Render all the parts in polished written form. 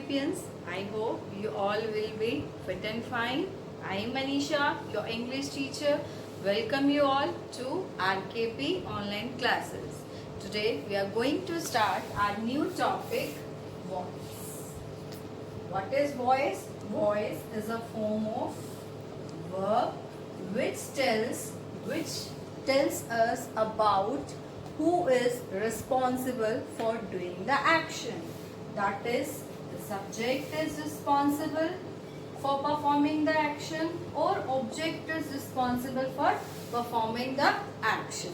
champions. I hope you all will be fit and fine. I am Manisha, your English teacher. Welcome you all to RKP online classes. Today we are going to start our new topic, voice. What is voice? Voice is a form of verb which tells us about who is responsible for doing the action. That is, the subject is responsible for performing the action or object is responsible for performing the action.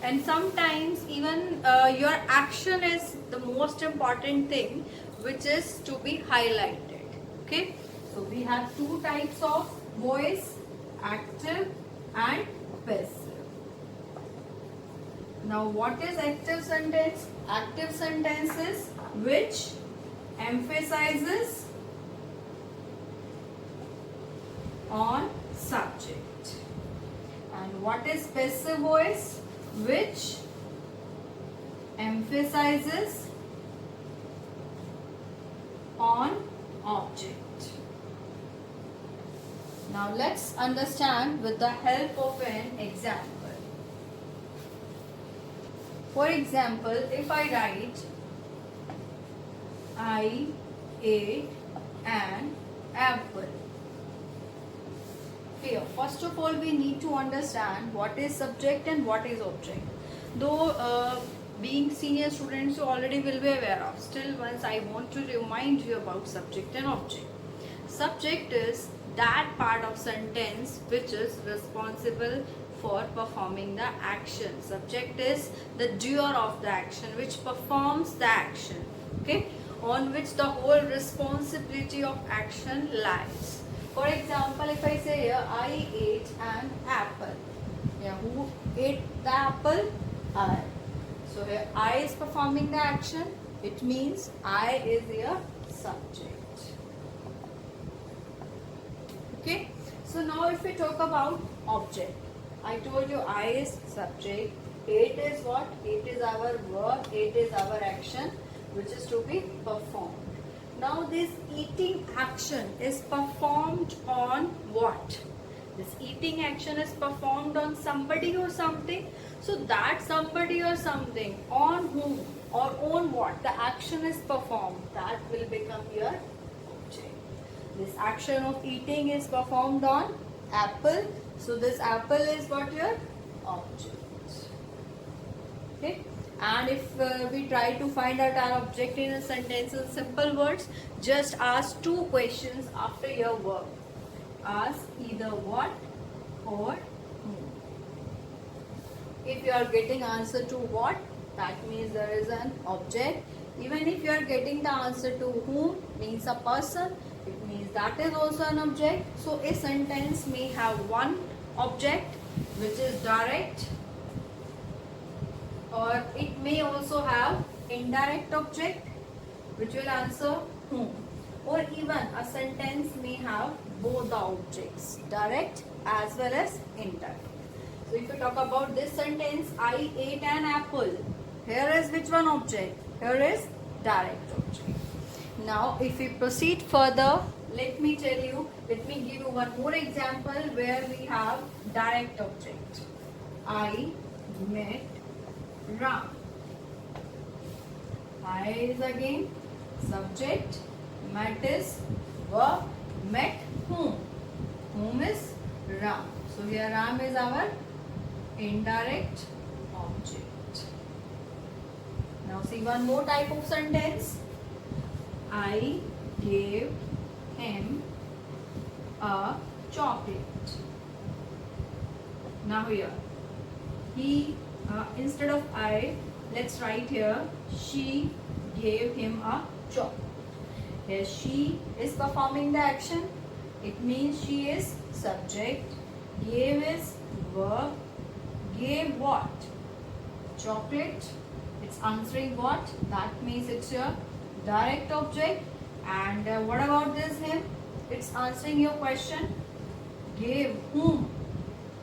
And sometimes even your action is the most important thing which is to be highlighted. Okay, so we have two types of voice, active and passive. Now what is active sentence? Active sentence is which emphasizes on subject. And what is passive voice? Which emphasizes on object. Now let's understand with the help of an example. For example, if I write, I ate an apple. Here, first of all, we need to understand what is subject and what is object. Though being senior students, you already will be aware of. Still, once I want to remind you about subject and object. Subject is that part of sentence which is responsible for performing the action. Subject is the doer of the action which performs the action, okay, on which the whole responsibility of action lies. For example, if I say here, I ate an apple. Yeah, who ate the apple? I. So here I is performing the action. It means I is here subject. Okay. So now if we talk about object, I told you I is subject. Ate is what? It is our verb. It is our action which is to be performed. Now this eating action is performed on what? This eating action is performed on somebody or something. So that somebody or something on whom or on what the action is performed, that will become your object. This action of eating is performed on apple. So this apple is what your object. Okay. And if we try to find out our object in a sentence in simple words, just ask two questions after your verb. Ask either what or whom. If you are getting answer to what, that means there is an object. Even if you are getting the answer to whom, means a person, it means that is also an object. So a sentence may have one object which is direct, or it may also have indirect object which will answer whom, or even a sentence may have both the objects, direct as well as indirect. So if you talk about this sentence, I ate an apple, here is which one object? Here is direct object. Now if we proceed further, let me give you one more example where we have direct object. I met Ram. I is again subject, met is verb, met whom? Whom is Ram. So here Ram is our indirect object. Now see one more type of sentence. I gave him a chocolate. Now here, he instead of I, let's write here, she gave him a chocolate. Here she is performing the action. It means she is subject. Gave is verb. Gave what? Chocolate. It's answering what? That means it's your direct object. And what about this him? It's answering your question. Gave whom?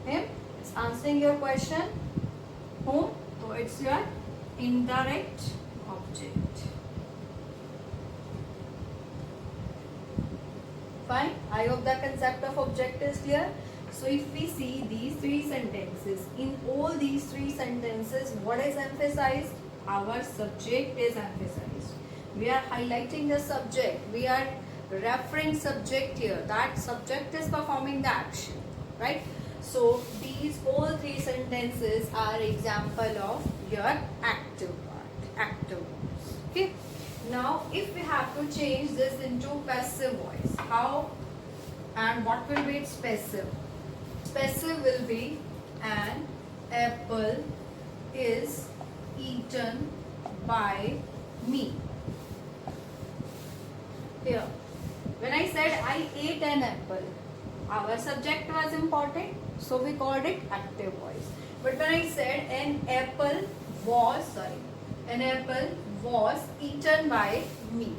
Him. It's answering your question. Whom? So it's your indirect object. Fine. I hope the concept of object is clear. So if we see these three sentences, in all these three sentences, what is emphasized? Our subject is emphasized. We are highlighting the subject. We are referring subject here. That subject is performing the action, right? So these all three sentences are example of your active part, active voice. Okay. Now if we have to change this into passive voice, how and what will be its passive? Passive will be an apple is eaten by me. Here, when I said I ate an apple, our subject was important, so we called it active voice. But when I said an apple was eaten by me,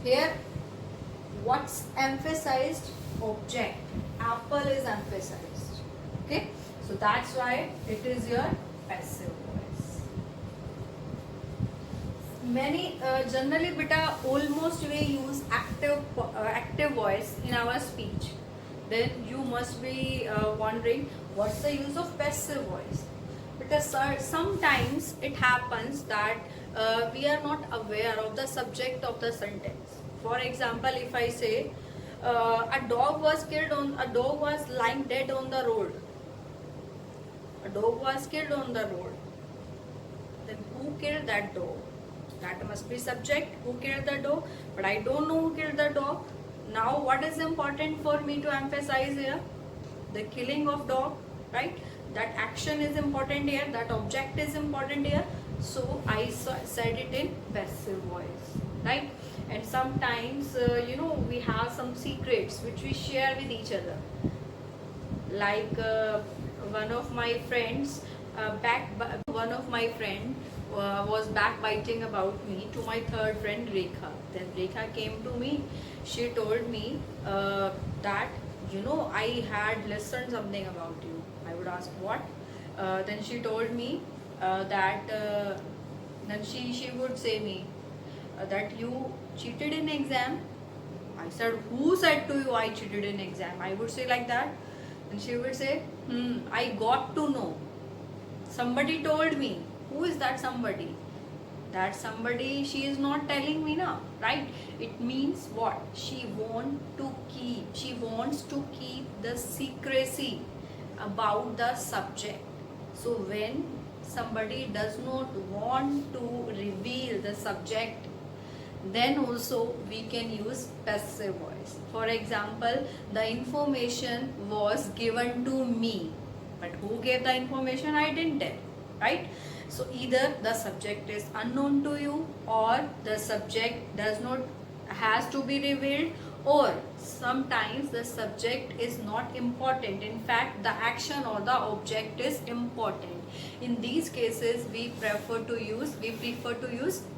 here what's emphasized? Object. Apple is emphasized. Okay, so that's why it is your passive voice. Many generally beta almost we use active voice in our speech. Then you must be wondering what's the use of passive voice, because sometimes it happens that we are not aware of the subject of the sentence. For example, if I say a dog was lying dead on the road. A dog was killed on the road. Then who killed that dog? That must be subject. Who killed the dog? But I don't know who killed the dog. Now what is important for me to emphasize here? The killing of dog, right? That action is important here. That object is important here. So I said it in passive voice, right? And sometimes we have some secrets which we share with each other. Like one of my friends was backbiting about me to my third friend Rekha. Then Rekha came to me. She told me that I had listened something about you. I would ask what. Then she told me that then she would say me that you cheated in exam. I said, who said to you I cheated in exam? I would say like that. And she would say, I got to know. Somebody told me. Who is that somebody? That somebody she is not telling me now, right? It means what? She wants to keep the secrecy about the subject. So when somebody does not want to reveal the subject, then also we can use passive voice. For example, the information was given to me, but who gave the information? I didn't tell, right? So either the subject is unknown to you, or the subject has to be revealed, or sometimes the subject is not important. In fact, the action or the object is important. In these cases, we prefer to use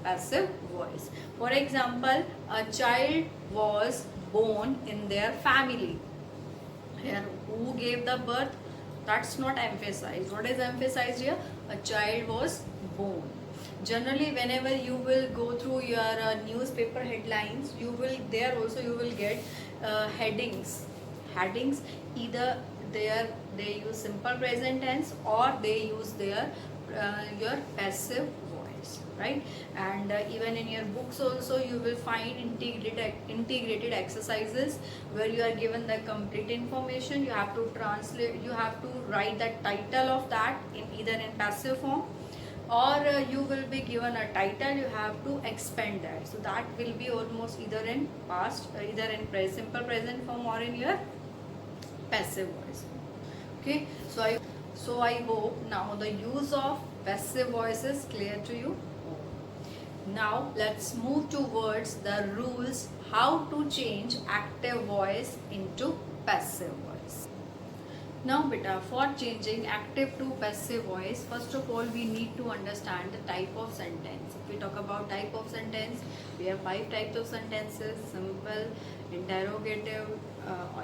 passive voice. For example, a child was born in their family. Here, who gave the birth? That's not emphasized. What is emphasized here? A child was born. Generally, whenever you will go through your newspaper headlines, you will get headings. Either they use simple present tense, or they use your passive voice, right? And even in your books also you will find integrated exercises where you are given the complete information. You have to write the title of that in either in passive form, or you will be given a title, you have to expand that. So that will be almost either in past, either in simple present form, or in your passive voice. Okay, so I hope now the use of passive voice is clear to you. Now let's move towards the rules how to change active voice into passive voice. Now beta, for changing active to passive voice, first of all we need to understand the type of sentence. If we talk about type of sentence, we have 5 types of sentences: simple, interrogative,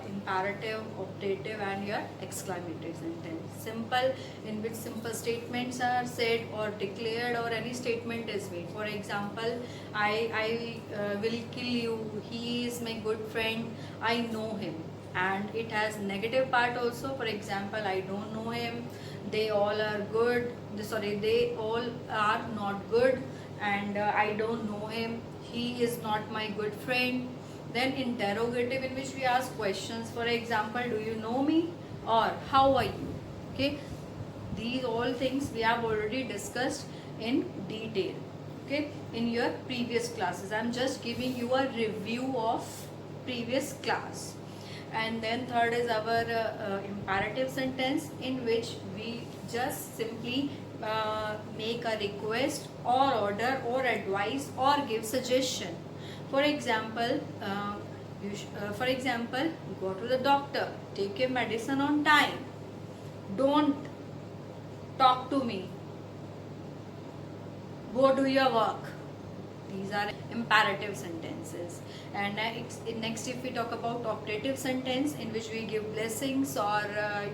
imperative, optative, and your exclamatory sentence. Simple, in which simple statements are said or declared, or any statement is made. For example, I will kill you, he is my good friend, I know him. And it has negative part also. For example, I don't know him, they all are good, they all are not good, and I don't know him, he is not my good friend. Then interrogative, in which we ask questions. For example, do you know me, or how are you? Okay, these all things we have already discussed in detail, okay, in your previous classes. I'm just giving you a review of previous class. And then third is our imperative sentence, in which we just simply make a request or order or advice or give suggestion. For example, go to the doctor, take your medicine on time, don't talk to me, go do your work. These are imperative sentences. And next, if we talk about optative sentence, in which we give blessings or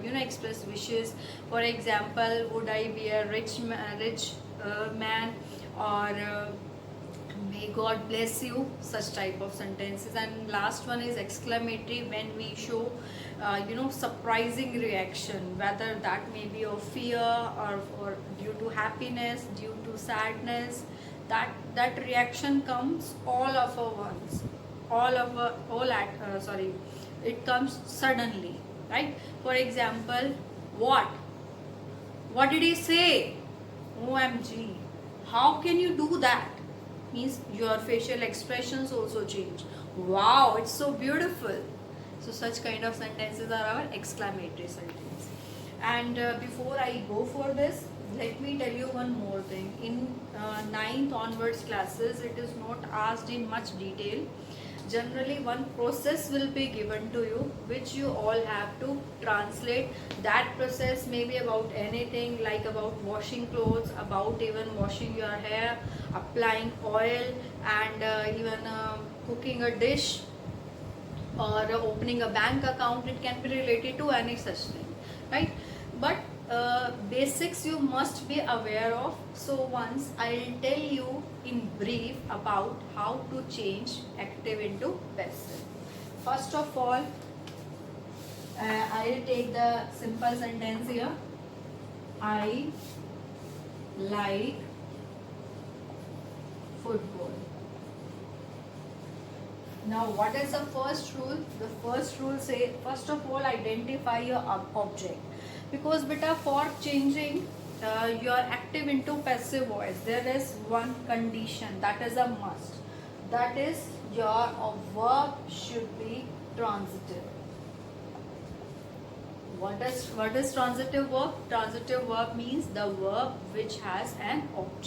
express wishes. For example, would I be a rich man, or may God bless you, such type of sentences. And last one is exclamatory, when we show surprising reaction, whether that may be of fear or due to happiness, due to sadness. That reaction comes all of a once, it comes suddenly, right? For example, what did he say? OMG, how can you do that? Means your facial expressions also change. Wow, it's so beautiful. So such kind of sentences are our exclamatory sentence. And before I go for this, let me tell you one more thing. In 9th onwards classes, it is not asked in much detail. Generally, one process will be given to you, which you all have to translate. That process may be about anything, like about washing clothes, about even washing your hair, applying oil, and even cooking a dish, or opening a bank account. It can be related to any such thing, right? But basics you must be aware of. So once I'll tell you in brief about how to change active into passive. First of all, I'll take the simple sentence here. I like football. Now, what is the first rule? The first rule say, first of all, identify your object. Because beta, for changing your active into passive voice, there is one condition, that is a must. That is, your verb should be transitive. What is transitive verb? Transitive verb means the verb which has an object.